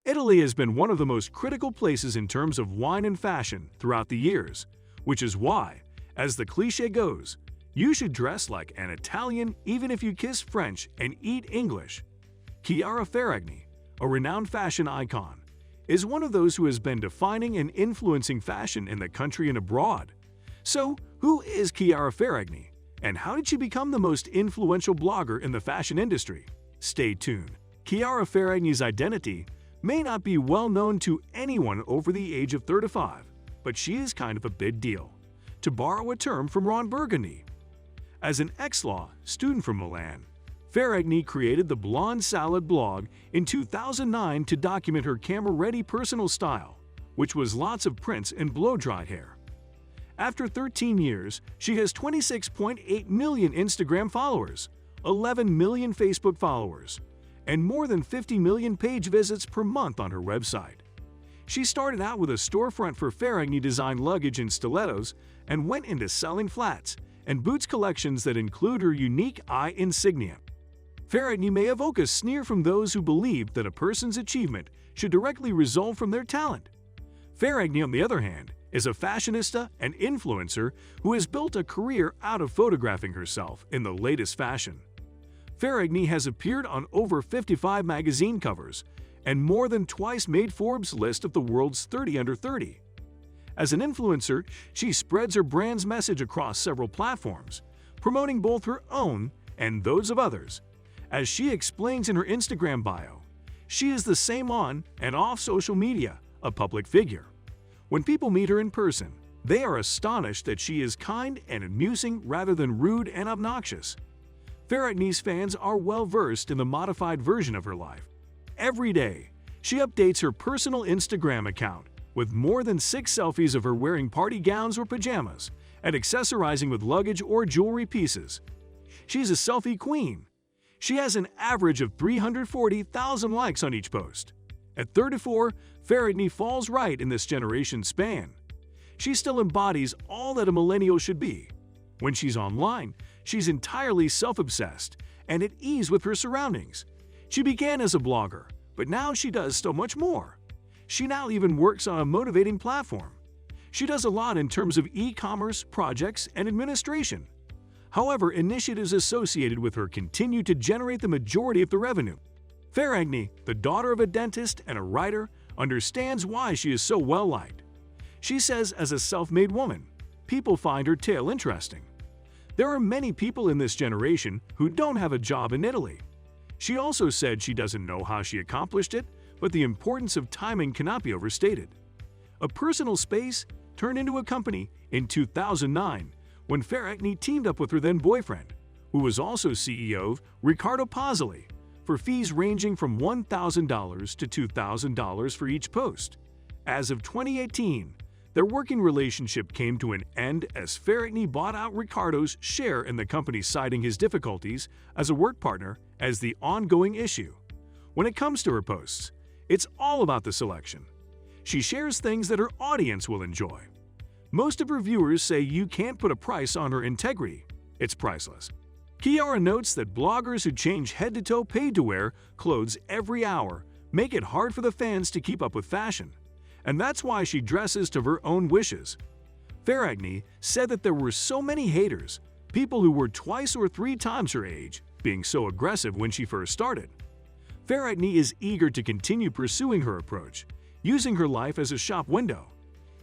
Italy has been one of the most critical places in terms of wine and fashion throughout the years, which is why, as the cliché goes, you should dress like an Italian even if you kiss French and eat English. Chiara Ferragni, a renowned fashion icon, is one of those who has been defining and influencing fashion in the country and abroad. So, who is Chiara Ferragni, and how did she become the most influential blogger in the fashion industry? Stay tuned. Chiara Ferragni's identity may not be well known to anyone over the age of 35, but she is kind of a big deal, to borrow a term from Ron Burgundy. As an ex-law student from Milan, Ferragni created the Blonde Salad blog in 2009 to document her camera-ready personal style, which was lots of prints and blow-dried hair. After 13 years, she has 26.8 million Instagram followers, 11 million Facebook followers, and more than 50 million page visits per month on her website. She started out with a storefront for Ferragni-designed luggage and stilettos and went into selling flats and boots collections that include her unique eye insignia. Ferragni may evoke a sneer from those who believe that a person's achievement should directly result from their talent. Ferragni, on the other hand, is a fashionista and influencer who has built a career out of photographing herself in the latest fashion. Ferragni has appeared on over 55 magazine covers and more than twice made Forbes' list of the world's 30 under 30. As an influencer, she spreads her brand's message across several platforms, promoting both her own and those of others. As she explains in her Instagram bio, she is the same on and off social media, a public figure. When people meet her in person, they are astonished that she is kind and amusing rather than rude and obnoxious. Ferragni's fans are well-versed in the modified version of her life. Every day, she updates her personal Instagram account with more than 6 selfies of her wearing party gowns or pajamas and accessorizing with luggage or jewelry pieces. She's a selfie queen. She has an average of 340,000 likes on each post. At 34, Ferragni falls right in this generation's span. She still embodies all that a millennial should be. When she's online, she's entirely self-obsessed and at ease with her surroundings. She began as a blogger, but now she does so much more. She now even works on a motivating platform. She does a lot in terms of e-commerce, projects, and administration. However, initiatives associated with her continue to generate the majority of the revenue. Ferragni, the daughter of a dentist and a writer, understands why she is so well-liked. She says as a self-made woman, people find her tale interesting. There are many people in this generation who don't have a job in Italy. She also said she doesn't know how she accomplished it, but the importance of timing cannot be overstated. A personal space turned into a company in 2009 when Ferragni teamed up with her then-boyfriend, who was also CEO of Riccardo Pazzoli, for fees ranging from $1,000 to $2,000 for each post. As of 2018, their working relationship came to an end as Ferragni bought out Riccardo's share in the company, citing his difficulties as a work partner as the ongoing issue. When it comes to her posts, it's all about the selection. She shares things that her audience will enjoy. Most of her viewers say you can't put a price on her integrity. It's priceless. Chiara notes that bloggers who change head-to-toe paid-to-wear clothes every hour make it hard for the fans to keep up with fashion, and that's why she dresses to her own wishes. Ferragni said that there were so many haters, people who were 2 or 3 times her age, being so aggressive when she first started. Ferragni is eager to continue pursuing her approach, using her life as a shop window.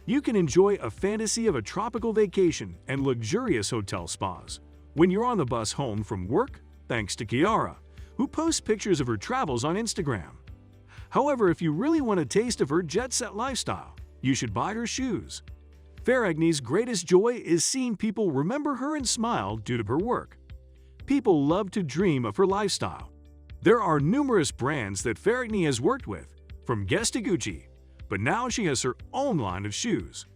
You can enjoy a fantasy of a tropical vacation and luxurious hotel spas when you're on the bus home from work, thanks to Chiara, who posts pictures of her travels on Instagram. However, if you really want a taste of her jet-set lifestyle, you should buy her shoes. Ferragni's greatest joy is seeing people remember her and smile due to her work. People love to dream of her lifestyle. There are numerous brands that Ferragni has worked with, from Guess to Gucci, but now she has her own line of shoes.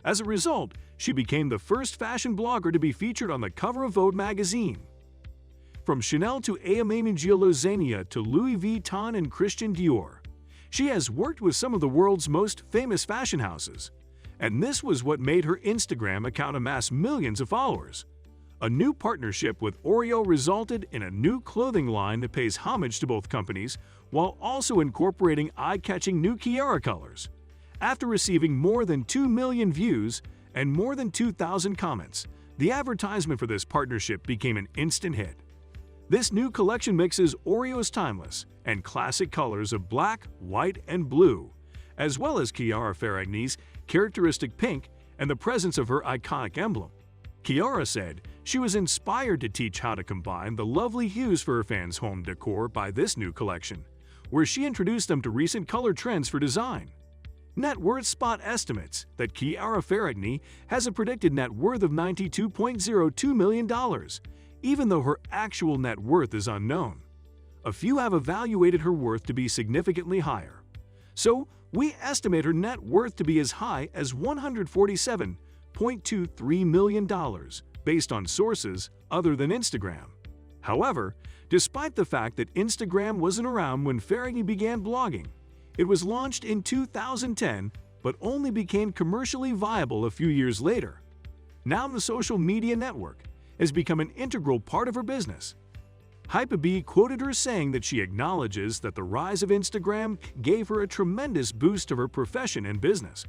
As a result, she became the first fashion blogger to be featured on the cover of Vogue magazine. From Chanel to Emanuele Zegna to Louis Vuitton and Christian Dior, she has worked with some of the world's most famous fashion houses. And this was what made her Instagram account amass millions of followers. A new partnership with Oreo resulted in a new clothing line that pays homage to both companies, while also incorporating eye-catching new Chiara colors. After receiving more than 2 million views and more than 2,000 comments, the advertisement for this partnership became an instant hit. This new collection mixes Oreo's timeless and classic colors of black, white, and blue, as well as Chiara Ferragni's characteristic pink and the presence of her iconic emblem. Chiara said she was inspired to teach how to combine the lovely hues for her fans' home decor by this new collection, where she introduced them to recent color trends for design. Net worth spot estimates that Chiara Ferragni has a predicted net worth of $92.02 million, even though her actual net worth is unknown. A few have evaluated her worth to be significantly higher. So, we estimate her net worth to be as high as $147.23 million, based on sources other than Instagram. However, despite the fact that Instagram wasn't around when Ferragni began blogging, it was launched in 2010 but only became commercially viable a few years later. Now the social media network has become an integral part of her business. Hypebeast quoted her saying that she acknowledges that the rise of Instagram gave her a tremendous boost to her profession and business.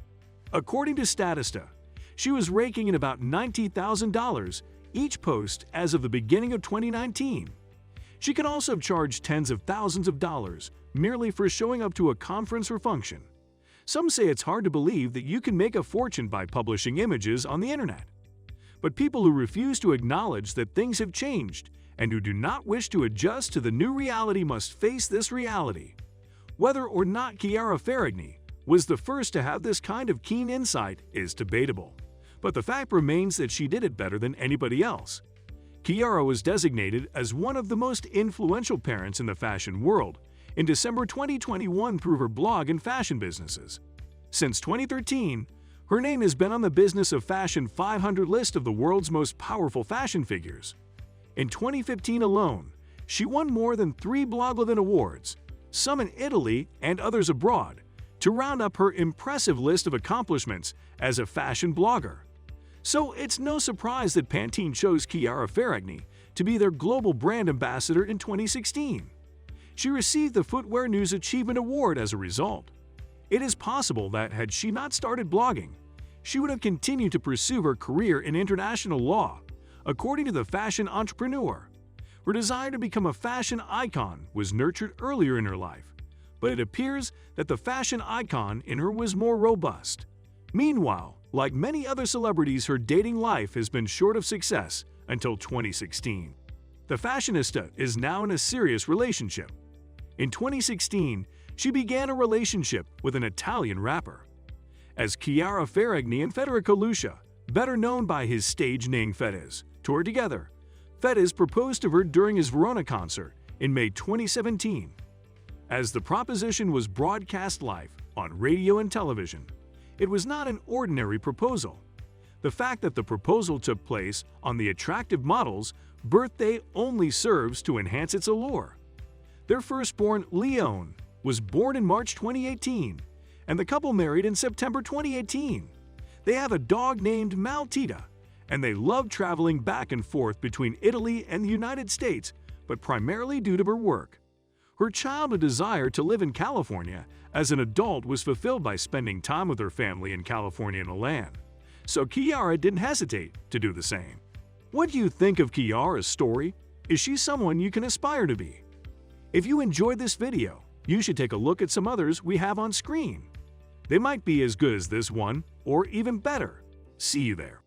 According to Statista, she was raking in about $90,000 each post as of the beginning of 2019. She can also charge tens of thousands of dollars merely for showing up to a conference or function. Some say it's hard to believe that you can make a fortune by publishing images on the internet. But people who refuse to acknowledge that things have changed and who do not wish to adjust to the new reality must face this reality. Whether or not Chiara Ferragni was the first to have this kind of keen insight is debatable, but the fact remains that she did it better than anybody else. Chiara was designated as one of the most influential parents in the fashion world in December 2021 through her blog and fashion businesses. Since 2013, her name has been on the Business of Fashion 500 list of the world's most powerful fashion figures. In 2015 alone, she won more than 3 Bloglovin awards, some in Italy and others abroad, to round up her impressive list of accomplishments as a fashion blogger. So it's no surprise that Pantene chose Chiara Ferragni to be their global brand ambassador in 2016. She received the Footwear News Achievement Award as a result. It is possible that had she not started blogging, she would have continued to pursue her career in international law. According to the fashion entrepreneur, her desire to become a fashion icon was nurtured earlier in her life, but it appears that the fashion icon in her was more robust. Meanwhile, like many other celebrities, her dating life has been short of success until 2016. The fashionista is now in a serious relationship. In 2016, she began a relationship with an Italian rapper. As Chiara Ferragni and Federico Lucia, better known by his stage name Fedez, toured together, Fedez proposed to her during his Verona concert in May 2017. As the proposition was broadcast live on radio and television, it was not an ordinary proposal. The fact that the proposal took place on the attractive model's birthday only serves to enhance its allure. Their firstborn, Leon, was born in March 2018, and the couple married in September 2018. They have a dog named Maltita, and they love traveling back and forth between Italy and the United States, but primarily due to her work. Her childhood desire to live in California as an adult was fulfilled by spending time with her family in California and Milan, so Chiara didn't hesitate to do the same. What do you think of Chiara's story? Is she someone you can aspire to be? If you enjoyed this video, you should take a look at some others we have on screen. They might be as good as this one, or even better. See you there.